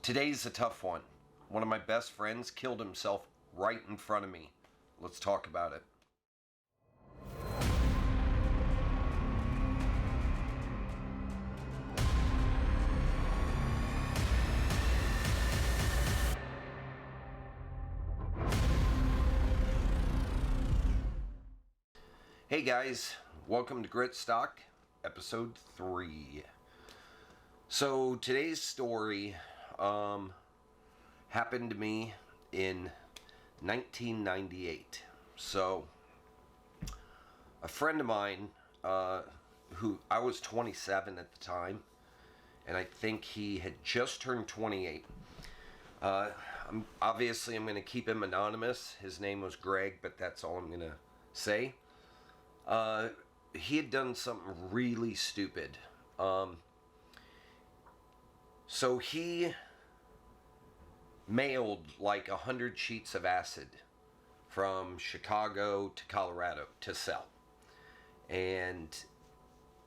Today's a tough one. One of my best friends killed himself right in front of me. Let's talk about it. Hey guys, welcome to Grit Stock, episode 3. So today's story happened to me in 1998. So a friend of mine, who I was 27 at the time, and I think he had just turned 28. I'm going to keep him anonymous. His name was Greg, but that's all I'm going to say. He had done something really stupid. So he mailed like 100 sheets of acid from Chicago to Colorado to sell. And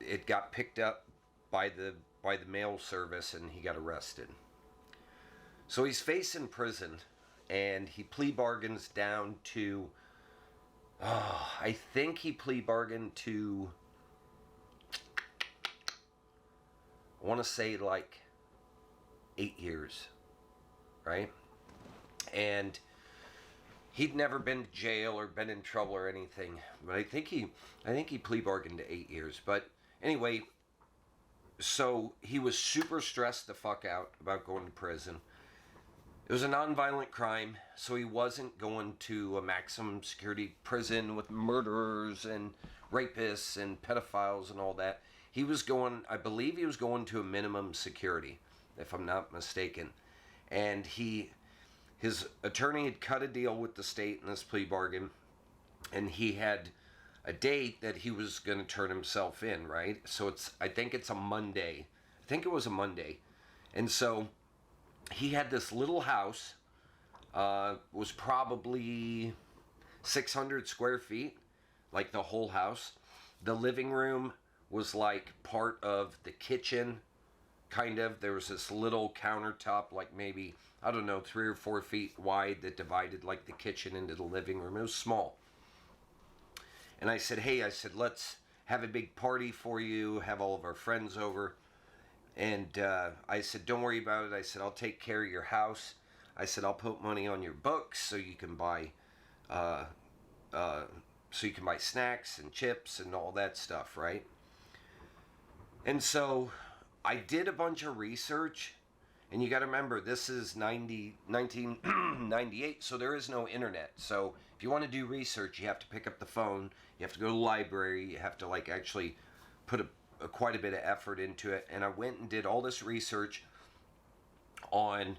it got picked up by the mail service and he got arrested. So he's facing prison and he plea bargains down to I think he plea bargained to, I want to say like 8 years, right? And he'd never been to jail or been in trouble or anything, but I think he plea bargained to 8 years. But anyway, so he was super stressed the fuck out about going to prison. It was a non-violent crime, so he wasn't going to a maximum security prison with murderers and rapists and pedophiles and all that. He was going, I believe he was going to a minimum security, if I'm not mistaken. And his attorney had cut a deal with the state in this plea bargain, and he had a date that he was going to turn himself in, right? So I think it's a Monday. I think it was a Monday. And so he had this little house, was probably 600 square feet, like the whole house. The living room was like part of the kitchen, kind of. There was this little countertop, like maybe, I don't know, 3 or 4 feet wide that divided like the kitchen into the living room. It was small. And I said, hey, let's have a big party for you, have all of our friends over. And I said, don't worry about it. I said, I'll take care of your house. I said, I'll put money on your books so you can buy snacks and chips and all that stuff, right? And so I did a bunch of research. And you got to remember, this is 1998, so there is no internet. So if you want to do research, you have to pick up the phone. You have to go to the library. You have to like actually put quite a bit of effort into it. And I went and did all this research on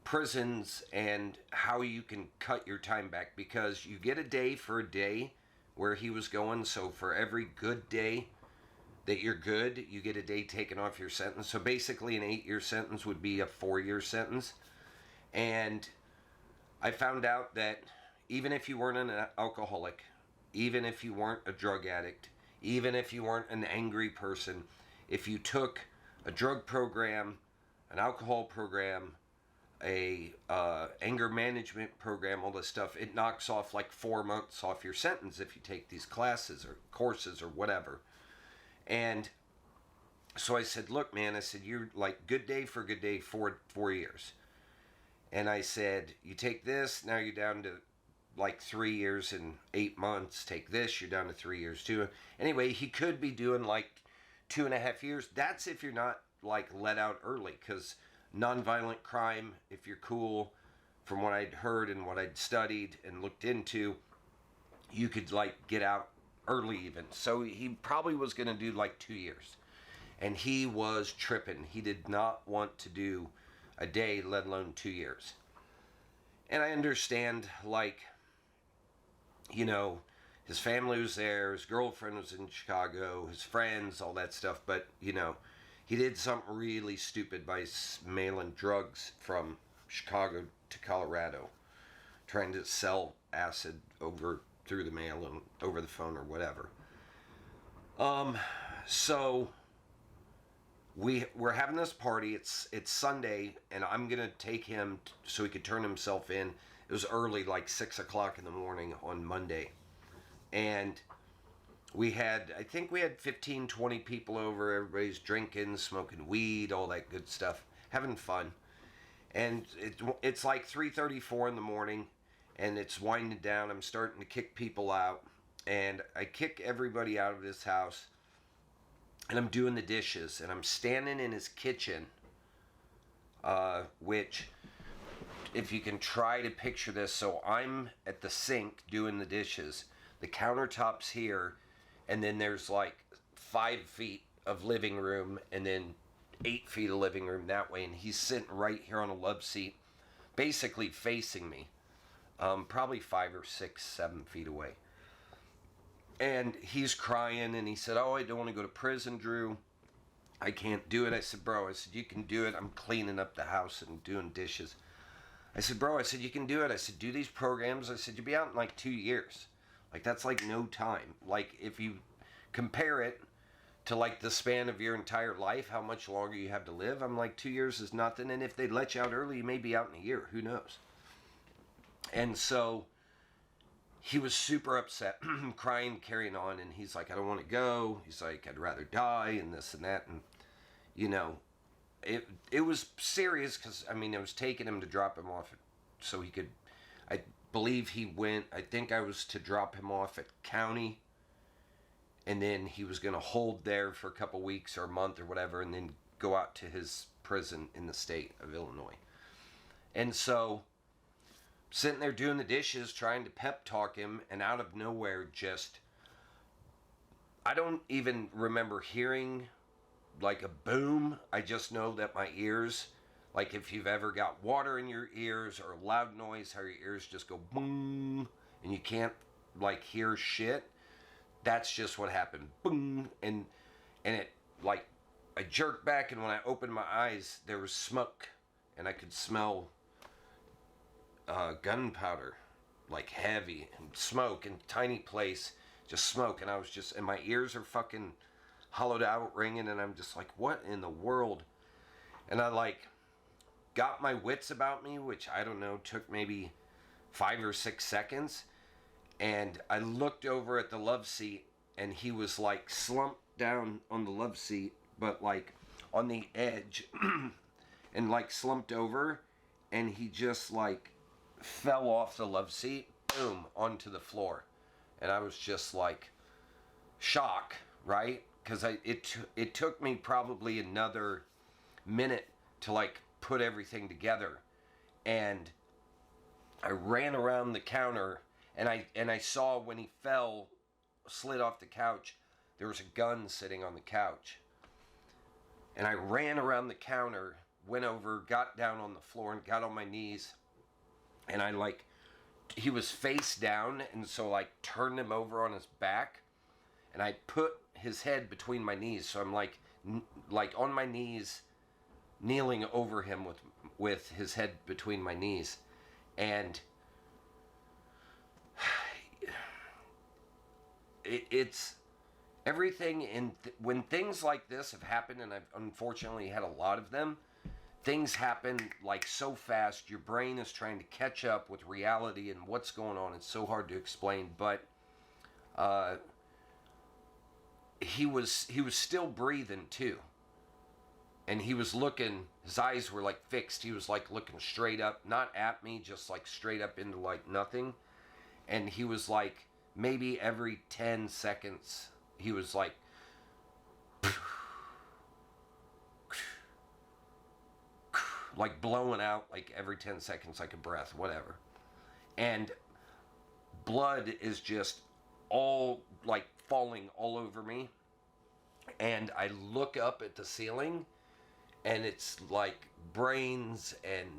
prisons and how you can cut your time back, because you get a day for a day where he was going. So for every good day that you're good, you get a day taken off your sentence. So basically an 8-year sentence would be a 4-year sentence. And I found out that even if you weren't an alcoholic, even if you weren't a drug addict, even if you weren't an angry person, if you took a drug program, an alcohol program, a anger management program, all this stuff, it knocks off like 4 months off your sentence if you take these classes or courses or whatever. And so I said, look, man, I said, you're like good day for good day, 4 years. And I said, you take this, now you're down to like 3 years and 8 months. Take this, you're down to 3 years too. Anyway, he could be doing like 2.5 years. That's if you're not like let out early, because nonviolent crime, if you're cool, from what I'd heard and what I'd studied and looked into, you could like get out early even. So he probably was going to do like 2 years. And he was tripping. He did not want to do a day, let alone 2 years. And I understand, like, you know, his family was there, his girlfriend was in Chicago, his friends, all that stuff. But, you know, he did something really stupid by mailing drugs from Chicago to Colorado, trying to sell acid through the mail and over the phone or whatever. So we're having this party. It's Sunday, and I'm gonna take him so he could turn himself in. It was early, like 6 o'clock in the morning on Monday, and I think we had 15, 20 people over. Everybody's drinking, smoking weed, all that good stuff, having fun. And it's like 3:34 in the morning, and it's winding down. I'm starting to kick people out, and I kick everybody out of this house, and I'm doing the dishes, and I'm standing in his kitchen, which, if you can try to picture this, so I'm at the sink doing the dishes, the countertop's here, and then there's like 5 feet of living room, and then 8 feet of living room that way, and he's sitting right here on a love seat, basically facing me, probably 5 or 6, 7 feet away. And he's crying, and he said, "Oh, I don't want to go to prison, Drew. I can't do it." I said, "Bro," I said, "you can do it. I'm cleaning up the house and doing dishes." I said, "Bro," I said, "you can do it." I said, "Do these programs." I said, "You'll be out in like 2 years. Like, that's like no time. Like, if you compare it to like the span of your entire life, how much longer you have to live, I'm like, 2 years is nothing. And if they let you out early, you may be out in a year. Who knows?" And so he was super upset, crying, carrying on. And he's like, "I don't want to go." He's like, "I'd rather die," and this and that. And, you know, it was serious because, I mean, I was taking him to drop him off so he could, I believe he went, I think I was to drop him off at county, and then he was going to hold there for a couple weeks or a month or whatever, and then go out to his prison in the state of Illinois. And so, sitting there doing the dishes, trying to pep talk him, and out of nowhere, just, I don't even remember hearing like a boom. I just know that my ears, like if you've ever got water in your ears or loud noise, how your ears just go boom and you can't like hear shit. That's just what happened. Boom. And it, like, I jerked back, and when I opened my eyes, there was smoke, and I could smell gunpowder, like heavy, and smoke, and tiny place, just smoke. And I was just, and my ears are fucking hollowed out, ringing, and I'm just like, what in the world? And I like got my wits about me, which, I don't know, took maybe 5 or 6 seconds, and I looked over at the love seat, and he was like slumped down on the love seat, but like on the edge, and like slumped over, and he just like fell off the love seat, boom, onto the floor. And I was just like, shock, right? Because it took me probably another minute to like put everything together, and I ran around the counter, and I saw when he fell, slid off the couch, there was a gun sitting on the couch, and I ran around the counter, went over, got down on the floor, and got on my knees, and I like, he was face down, and so like turned him over on his back, and I put his head between my knees, so I'm like on my knees, kneeling over him with his head between my knees, and it's everything when things like this have happened, and I've unfortunately had a lot of them. Things happen like so fast, your brain is trying to catch up with reality and what's going on. It's so hard to explain, but he was still breathing too, and he was looking, his eyes were like fixed, he was like looking straight up, not at me, just like straight up into like nothing. And he was like, maybe every 10 seconds he was like like blowing out, like every 10 seconds, like a breath, whatever. And blood is just all like falling all over me, and I look up at the ceiling, and it's like brains and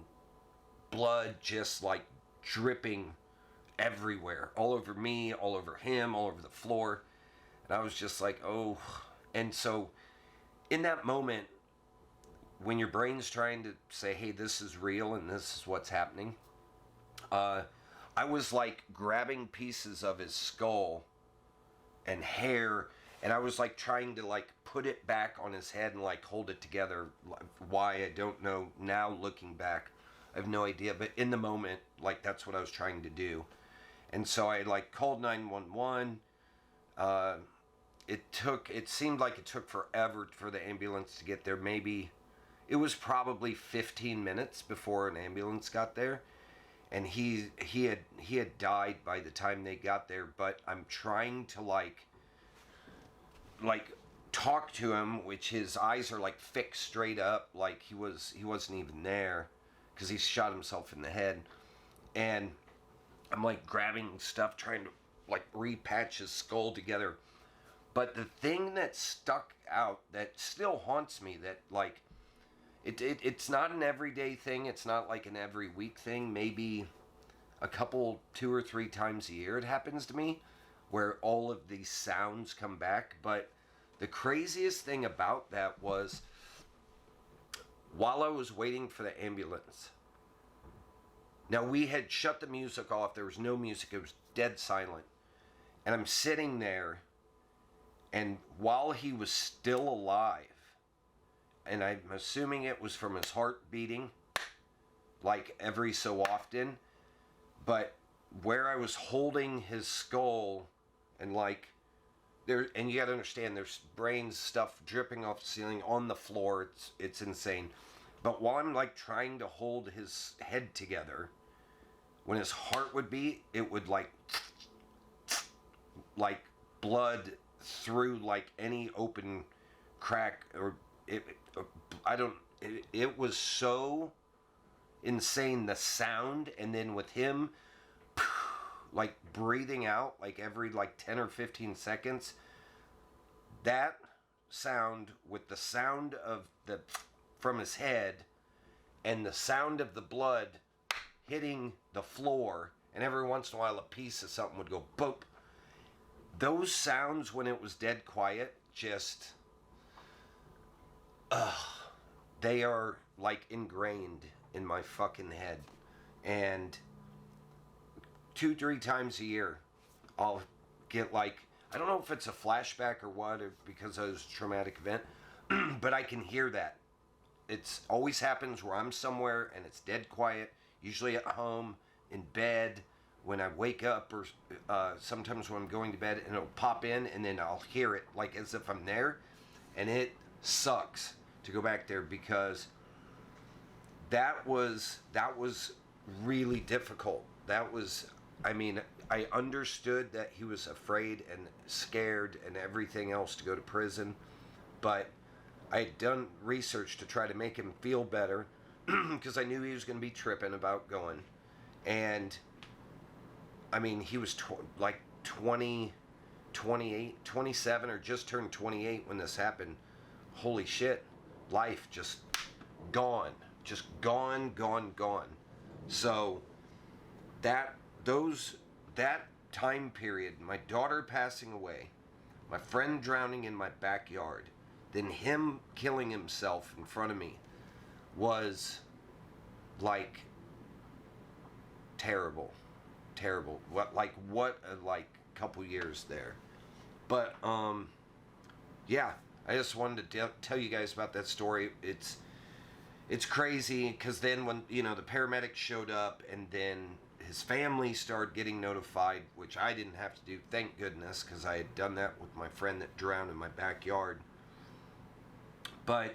blood just like dripping everywhere, all over me, all over him, all over the floor. And I was just like, oh. And so in that moment, when your brain's trying to say, hey, this is real and this is what's happening, I was like grabbing pieces of his skull and hair and I was like trying to like put it back on his head and like hold it together. Why, I don't know now, looking back, I have no idea, but in the moment, like that's what I was trying to do. And so I like called 911. uh it seemed like it took forever for the ambulance to get there. Maybe it was probably 15 minutes before an ambulance got there, and he had died by the time they got there. But I'm trying to like talk to him, which his eyes are like fixed straight up, like he wasn't even there, because he shot himself in the head. And I'm like grabbing stuff, trying to like repatch his skull together. But the thing that stuck out, that still haunts me, that like it's not an everyday thing, it's not like an every week thing, maybe a couple, 2 or 3 times a year it happens to me, where all of these sounds come back. But the craziest thing about that was, while I was waiting for the ambulance, now we had shut the music off, there was no music, it was dead silent, and I'm sitting there, and while he was still alive, and I'm assuming it was from his heart beating like every so often, but where I was holding his skull, and like there, and you got to understand, there's brains stuff dripping off the ceiling on the floor. It's insane. But while I'm like trying to hold his head together, when his heart would beat, it would like blood through like any open crack, or I don't, it was so insane, the sound. And then with him like breathing out like every like 10 or 15 seconds, that sound with the sound of the from his head, and the sound of the blood hitting the floor, and every once in a while a piece of something would go boop. Those sounds, when it was dead quiet, just they are like ingrained in my fucking head. And 2-3 times a year I'll get like, I don't know if it's a flashback or what, or because of this traumatic event, but I can hear that. It's always happens where I'm somewhere and it's dead quiet, usually at home, in bed, when I wake up, or sometimes when I'm going to bed, and it'll pop in, and then I'll hear it like as if I'm there. And it sucks to go back there, because that was really difficult. That was, I mean, I understood that he was afraid and scared and everything else to go to prison, but I had done research to try to make him feel better, because I knew he was going to be tripping about going. And I mean, he was like 20, 28, 27, or just turned 28 when this happened. Holy shit. Life just gone. Just gone, gone, gone. So that time period, my daughter passing away, my friend drowning in my backyard, then him killing himself in front of me, was like terrible. What a couple years there. But yeah, I just wanted to tell you guys about that story. It's crazy, because then when the paramedics showed up, and then his family started getting notified, which I didn't have to do, thank goodness, because I had done that with my friend that drowned in my backyard. But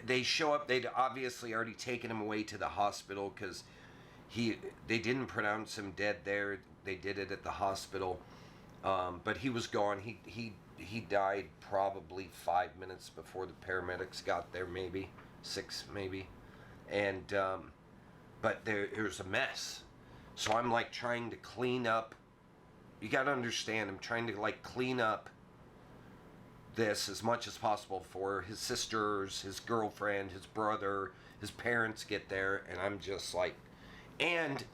they show up. They'd obviously already taken him away to the hospital, because they didn't pronounce him dead there. They did it at the hospital, but he was gone. He died probably 5 minutes before the paramedics got there, maybe 6, maybe. And but there's a mess. So I'm like trying to clean up. You got to understand, I'm trying to like clean up this as much as possible for his sisters, his girlfriend, his brother, his parents get there, and I'm just like, and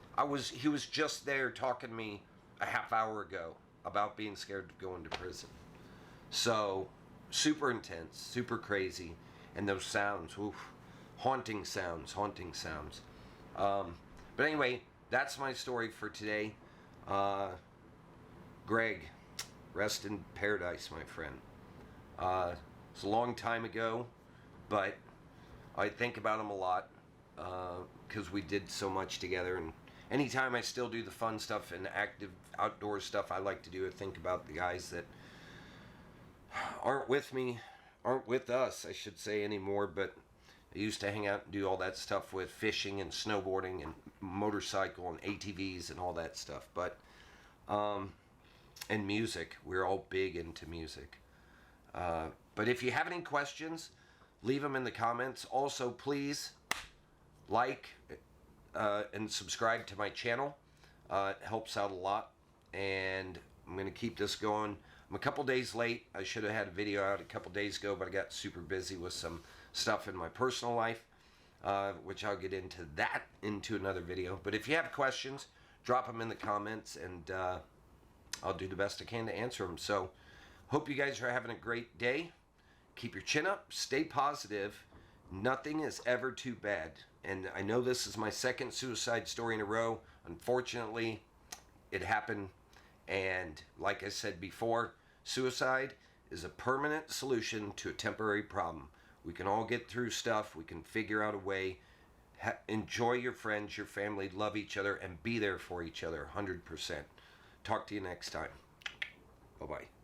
he was just there talking to me a half hour ago about being scared of going to prison. So super intense, super crazy, and those sounds, oof, haunting sounds. But anyway, that's my story for today. Greg, rest in paradise, my friend. It's a long time ago, but I think about him a lot because we did so much together. And anytime I still do the fun stuff and active outdoor stuff I like to do, I think about the guys that aren't with me, aren't with us, I should say, anymore. But I used to hang out and do all that stuff with fishing and snowboarding and motorcycle and ATVs and all that stuff. But and music, we're all big into music. But if you have any questions, leave them in the comments. Also, please like and subscribe to my channel. It helps out a lot, and I'm going to keep this going. I'm a couple days late. I should have had a video out a couple days ago, but I got super busy with some stuff in my personal life, which I'll get into another video. But if you have questions, drop them in the comments, and I'll do the best I can to answer them. So, hope you guys are having a great day. Keep your chin up. Stay positive. Nothing is ever too bad. And I know this is my second suicide story in a row. Unfortunately, it happened. And like I said before, suicide is a permanent solution to a temporary problem. We can all get through stuff. We can figure out a way. Enjoy your friends, your family, love each other, and be there for each other 100%. Talk to you next time. Bye-bye.